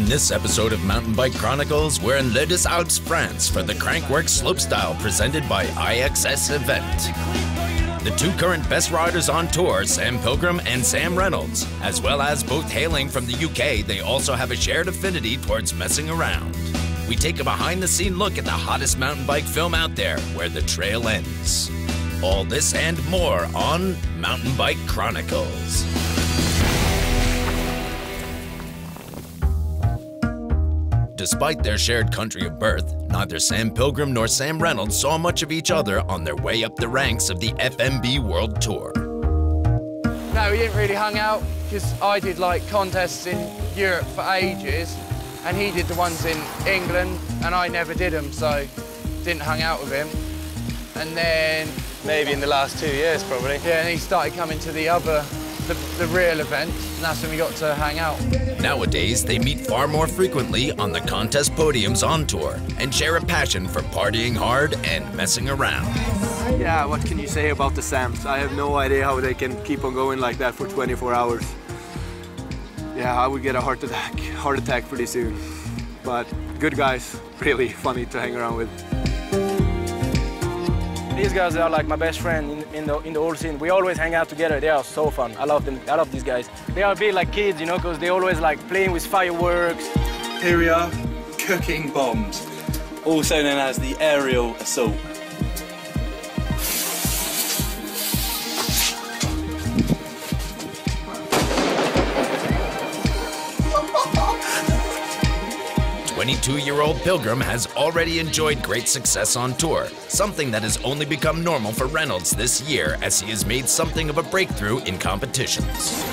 this episode of Mountain Bike Chronicles, we're in Les Alps, France for the Crankworx Slopestyle presented by IXS Event. The two current best riders on tour, Pilgrim and Sam Reynolds, as well as both hailing from the UK, they also have a shared affinity towards messing around. We take a behind-the-scene look at the hottest mountain bike film out there, where the trail ends. All this and more on Mountain Bike Chronicles. Despite their shared country of birth, neither Sam Pilgrim nor Sam Reynolds saw much of each other on their way up the ranks of the FMB World Tour. No, we didn't really hang out because I did like contests in Europe for ages and he did the ones in England and I never did them, so didn't hang out with him. And then... maybe in the last 2 years, probably. Yeah, and he started coming to the real event, and that's when we got to hang out. Nowadays, they meet far more frequently on the contest podiums on tour and share a passion for partying hard and messing around. Yeah, what can you say about the Sams? I have no idea how they can keep on going like that for 24 hours. Yeah, I would get a heart attack pretty soon. But good guys, really funny to hang around with. These guys are like my best friend in the whole scene. We always hang out together. They are so fun. I love them. I love these guys. They are a bit like kids, you know, because they always like playing with fireworks. Here we are, cooking bombs, also known as the aerial assault. The 22-year-old Pilgrim has already enjoyed great success on tour, something that has only become normal for Reynolds this year as he has made something of a breakthrough in competitions.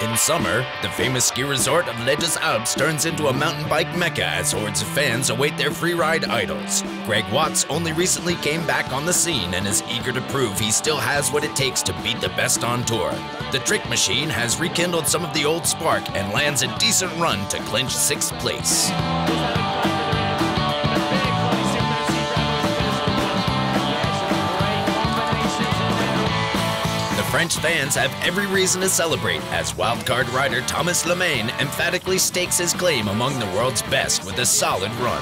In summer, the famous ski resort of Les Alps turns into a mountain bike mecca as hordes of fans await their freeride idols. Greg Watts only recently came back on the scene and is eager to prove he still has what it takes to beat the best on tour. The trick machine has rekindled some of the old spark and lands a decent run to clinch 6th place. French fans have every reason to celebrate as wildcard rider Thomas Lemaine emphatically stakes his claim among the world's best with a solid run.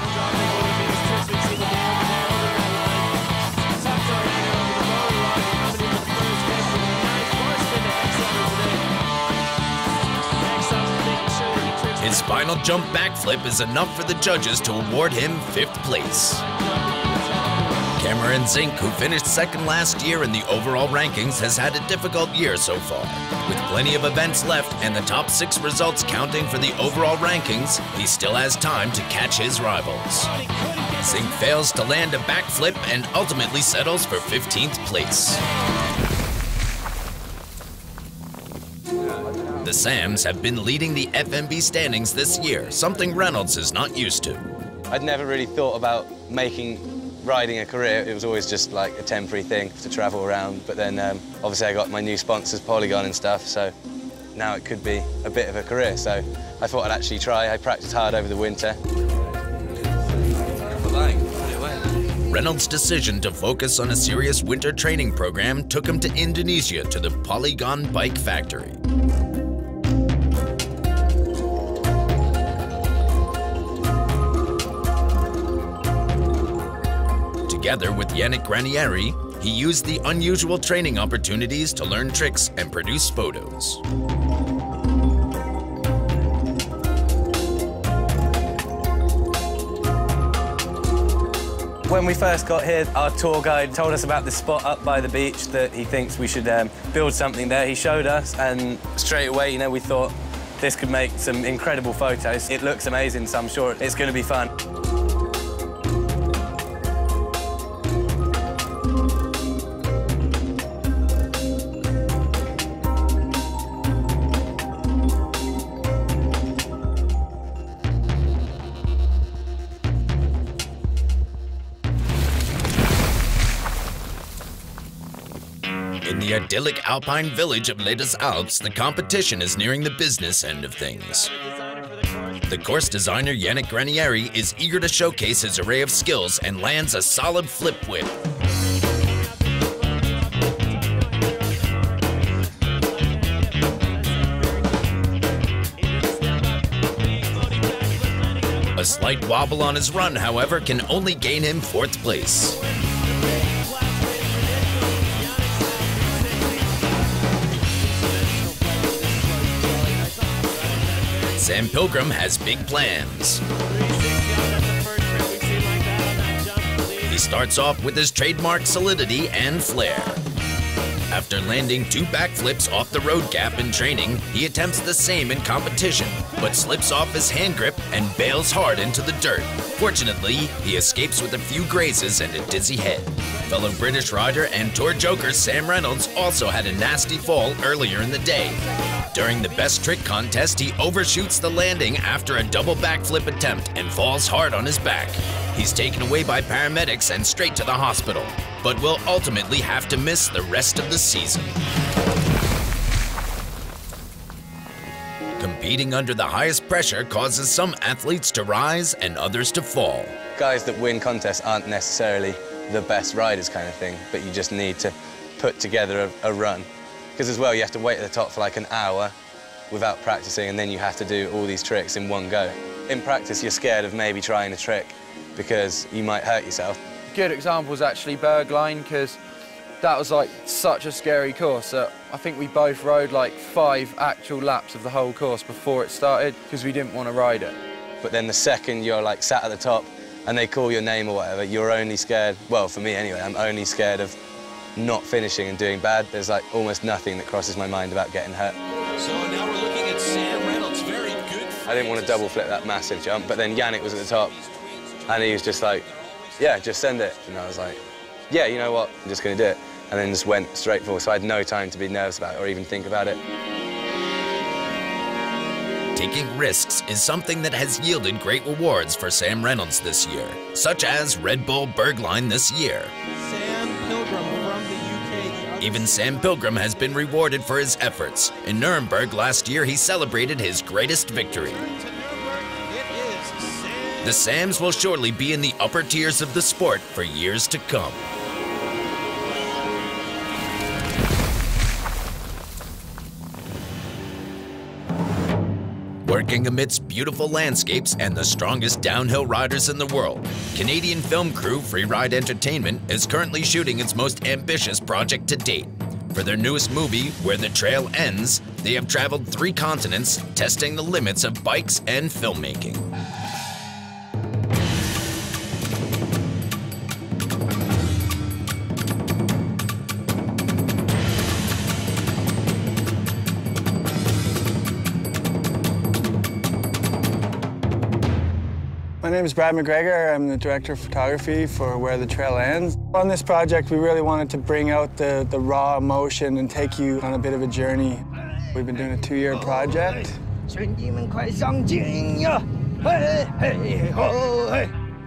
His final jump backflip is enough for the judges to award him 5th place. Cameron Zink, who finished 2nd last year in the overall rankings, has had a difficult year so far. With plenty of events left and the top 6 results counting for the overall rankings, he still has time to catch his rivals. Zink fails to land a backflip and ultimately settles for 15th place. The Sams have been leading the FMB standings this year, something Reynolds is not used to. I'd never really thought about riding a career. It was always just like a temporary thing to travel around, but then obviously I got my new sponsors, Polygon and stuff, so now it could be a bit of a career, so I thought I'd actually try. I practiced hard over the winter. Reynolds' decision to focus on a serious winter training program took him to Indonesia to the Polygon Bike Factory. Together with Yannick Granieri, he used the unusual training opportunities to learn tricks and produce photos. When we first got here, our tour guide told us about this spot up by the beach that he thinks we should build something there. He showed us, and straight away, you know, we thought this could make some incredible photos. It looks amazing, so I'm sure it's going to be fun. In the idyllic alpine village of Les Alps, the competition is nearing the business end of things. The course designer Yannick Granieri is eager to showcase his array of skills and lands a solid flip whip. slight wobble on his run, however, can only gain him 4th place. Sam Pilgrim has big plans. He starts off with his trademark solidity and flair. After landing 2 backflips off the road gap in training, he attempts the same in competition, but slips off his hand grip and bails hard into the dirt. Fortunately, he escapes with a few grazes and a dizzy head. Fellow British rider and Tour joker Sam Reynolds also had a nasty fall earlier in the day. During the best trick contest, he overshoots the landing after a double backflip attempt and falls hard on his back. He's taken away by paramedics and straight to the hospital, but will ultimately have to miss the rest of the season. Competing under the highest pressure causes some athletes to rise and others to fall. Guys that win contests aren't necessarily the best riders kind of thing, but you just need to put together a run. Because as well, you have to wait at the top for like an hour without practicing, and then you have to do all these tricks in one go. In practice, you're scared of maybe trying a trick because you might hurt yourself. Good example is actually Bergline, because that was like such a scary course that I think we both rode like 5 actual laps of the whole course before it started because we didn't want to ride it. But then the second you're like sat at the top and they call your name or whatever, you're only scared, well for me anyway, I'm only scared of not finishing and doing bad. There's like almost nothing that crosses my mind about getting hurt. So now we're looking at Sam Reynolds, very good. I didn't want to double flip that massive jump, but then Yannick was at the top and he was just like, yeah, just send it. And I was like, yeah, you know what, I'm just going to do it. And then just went straight forward, so I had no time to be nervous about it or even think about it. Taking risks is something that has yielded great rewards for Sam Reynolds this year, such as Red Bull Bergline this year. Sam Pilgrim from the UK. Even Sam Pilgrim has been rewarded for his efforts. In Nuremberg last year, he celebrated his greatest victory. The Sams will surely be in the upper tiers of the sport for years to come. Working amidst beautiful landscapes and the strongest downhill riders in the world, Canadian film crew Freeride Entertainment is currently shooting its most ambitious project to date. For their newest movie, Where the Trail Ends, they have traveled 3 continents, testing the limits of bikes and filmmaking. My name is Brad McGregor. I'm the director of photography for Where the Trail Ends. On this project, we really wanted to bring out the raw emotion and take you on a bit of a journey. We've been doing a 2-year project.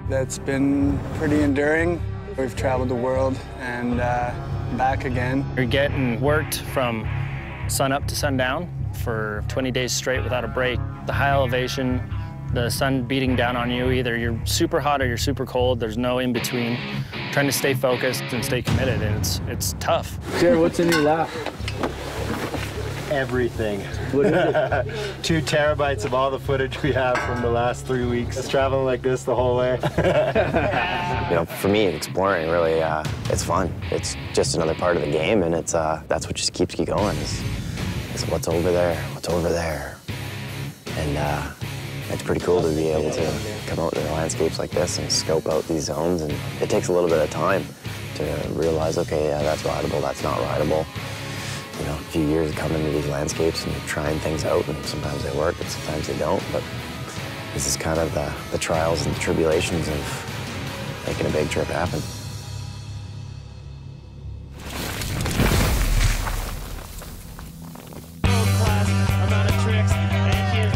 That's been pretty enduring. We've traveled the world and back again. You're getting worked from sun up to sundown for 20 days straight without a break. The high elevation, the sun beating down on you, either you're super hot or you're super cold. There's no in between. Trying to stay focused and stay committed, and it's tough. Jared, what's in your lap? Everything. What is it? 2 terabytes of all the footage we have from the last 3 weeks. It's traveling like this the whole way. You know, for me, exploring really, it's fun. It's just another part of the game, and it's that's what just keeps you going. Is what's over there, what's over there, and it's pretty cool to be able to come out to landscapes like this and scope out these zones, and it takes a little bit of time to realize, okay, yeah, that's rideable, that's not rideable. You know, a few years coming into these landscapes and trying things out, and sometimes they work and sometimes they don't, but this is kind of the trials and the tribulations of making a big trip happen.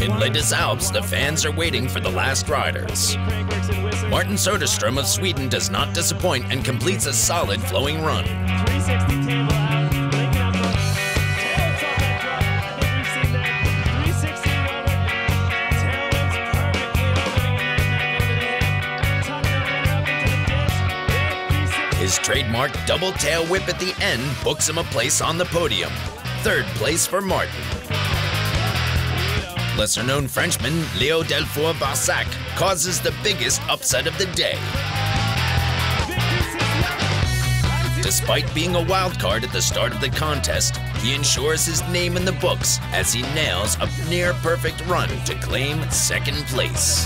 In Les Alps, the fans are waiting for the last riders. Martin Soderstrom of Sweden does not disappoint and completes a solid flowing run. His trademark double tail whip at the end books him a place on the podium. 3rd place for Martin. Lesser-known Frenchman Léo Delfour-Barsac causes the biggest upset of the day. Despite being a wild card at the start of the contest, he ensures his name in the books as he nails a near-perfect run to claim second place.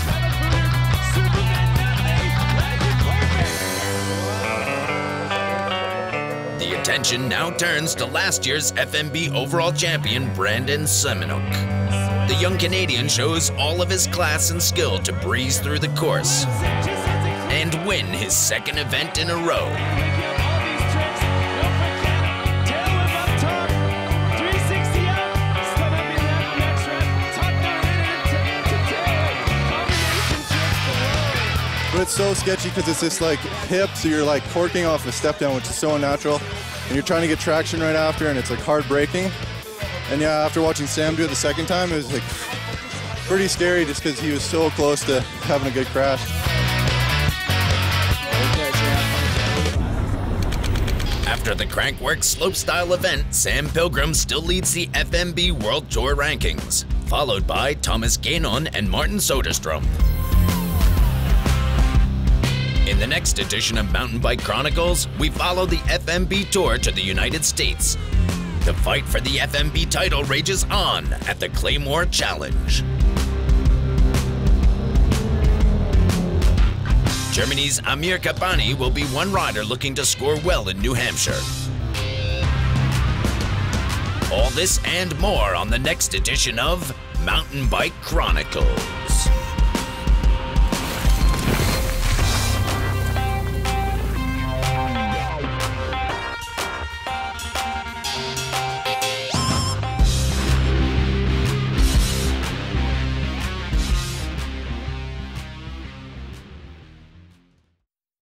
The attention now turns to last year's FMB overall champion Brandon Semenuk. The young Canadian shows all of his class and skill to breeze through the course and win his second event in a row. But it's so sketchy because it's just like hip, so you're like corking off a step down, which is so unnatural. And you're trying to get traction right after, and it's like hard braking. And yeah, after watching Sam do it the second time, it was like pretty scary just because he was so close to having a good crash. After the Crankworx slopestyle event, Sam Pilgrim still leads the FMB World Tour rankings, followed by Thomas Gainon and Martin Soderstrom. In the next edition of Mountain Bike Chronicles, we follow the FMB Tour to the United States. The fight for the FMB title rages on at the Claymore Challenge. Germany's Amir Kabani will be one rider looking to score well in New Hampshire. All this and more on the next edition of Mountain Bike Chronicles.